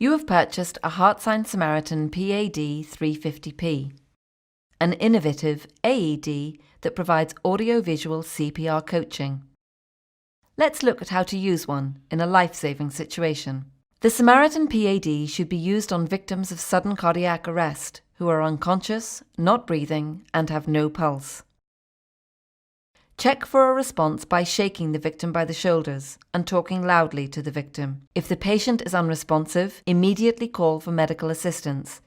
You have purchased a HeartSign Samaritan PAD 350p, an innovative AED that provides audio-visual CPR coaching. Let's look at how to use one in a life-saving situation. The Samaritan PAD should be used on victims of sudden cardiac arrest who are unconscious, not breathing, and have no pulse. Check for a response by shaking the victim by the shoulders and talking loudly to the victim. If the patient is unresponsive, immediately call for medical assistance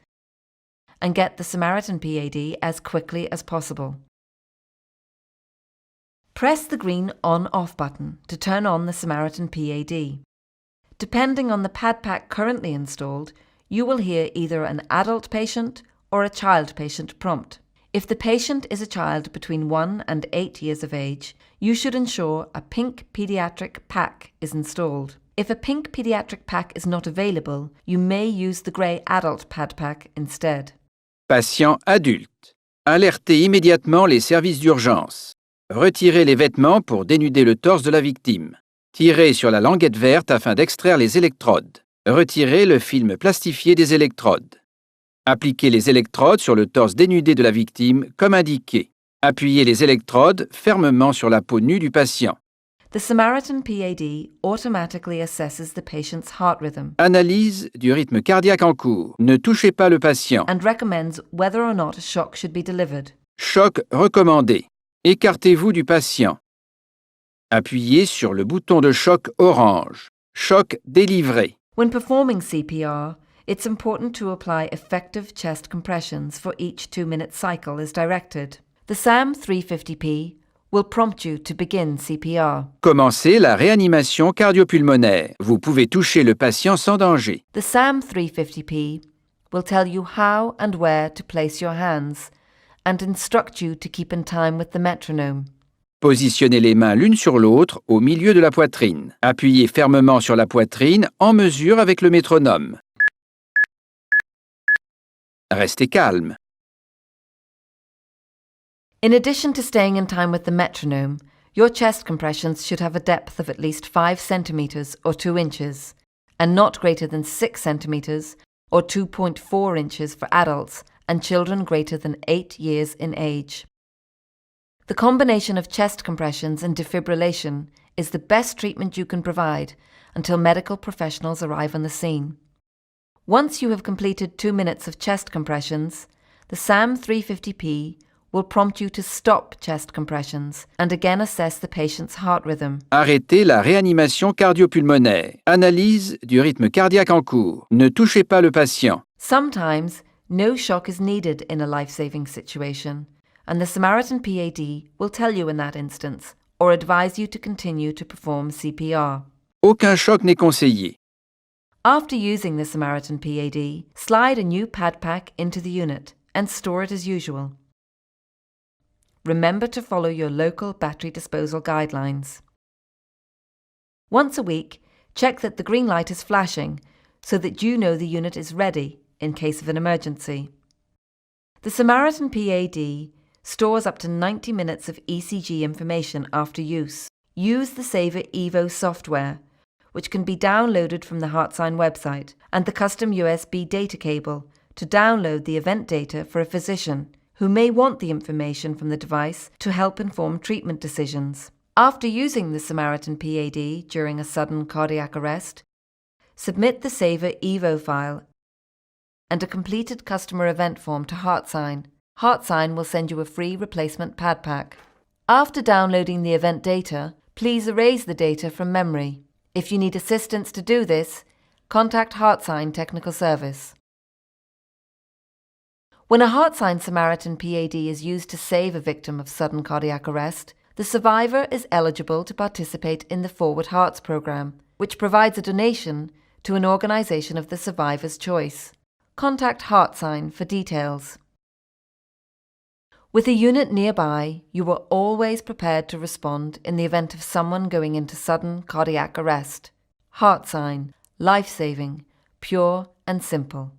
and get the Samaritan PAD as quickly as possible. Press the green on-off button to turn on the Samaritan PAD. Depending on the pad pack currently installed, you will hear either an adult patient or a child patient prompt. If the patient is a child between 1 and 8 years of age, you should ensure a pink pediatric pack is installed. If a pink pediatric pack is not available, you may use the grey adult pad pack instead. Patient adulte. Alertez immédiatement les services d'urgence. Retirez les vêtements pour dénuder le torse de la victime. Tirez sur la languette verte afin d'extraire les électrodes. Retirez le film plastifié des électrodes. Appliquez les électrodes sur le torse dénudé de la victime comme indiqué. Appuyez les électrodes fermement sur la peau nue du patient. The Samaritan PAD automatically assesses the patient's heart rhythm Analyse du rythme cardiaque en cours. Ne touchez pas le patient. and recommends whether or not a shock should be delivered. Choc recommandé. Écartez-vous du patient. Appuyez sur le bouton de choc orange. Choc délivré. When performing CPR, it's important to apply effective chest compressions for each 2-minute cycle as directed. The SAM 350p will prompt you to begin CPR. Commencez la réanimation cardiopulmonaire. Vous pouvez toucher le patient sans danger. The SAM 350p will tell you how and where to place your hands and instruct you to keep in time with the metronome. Positionnez les mains l'une sur l'autre au milieu de la poitrine. Appuyez fermement sur la poitrine en mesure avec le métronome. Restez calme. In addition to staying in time with the metronome, your chest compressions should have a depth of at least 5 centimeters or 2 inches, and not greater than 6 centimeters or 2.4 inches for adults and children greater than 8 years in age. The combination of chest compressions and defibrillation is the best treatment you can provide until medical professionals arrive on the scene. Once you have completed 2 minutes of chest compressions, the SAM 350p will prompt you to stop chest compressions and again assess the patient's heart rhythm. Arrêtez la réanimation cardiopulmonaire. Analyse du rythme cardiaque en cours. Ne touchez pas le patient. Sometimes, no shock is needed in a life-saving situation, and the Samaritan PAD will tell you in that instance or advise you to continue to perform CPR. Aucun choc n'est conseillé. After using the Samaritan PAD, slide a new pad pack into the unit and store it as usual. Remember to follow your local battery disposal guidelines. Once a week, check that the green light is flashing so that you know the unit is ready in case of an emergency. The Samaritan PAD stores up to 90 minutes of ECG information after use. Use the Saver Evo software, which can be downloaded from the HeartSign website, and the custom USB data cable to download the event data for a physician who may want the information from the device to help inform treatment decisions. After using the Samaritan PAD during a sudden cardiac arrest, submit the Saver Evo file and a completed customer event form to HeartSign. HeartSign will send you a free replacement pad pack. After downloading the event data, please erase the data from memory. If you need assistance to do this, contact HeartSign Technical Service. When a HeartSign Samaritan PAD is used to save a victim of sudden cardiac arrest, the survivor is eligible to participate in the Forward Hearts program, which provides a donation to an organisation of the survivor's choice. Contact HeartSign for details. With a unit nearby, you are always prepared to respond in the event of someone going into sudden cardiac arrest. HeartSign, life-saving, pure and simple.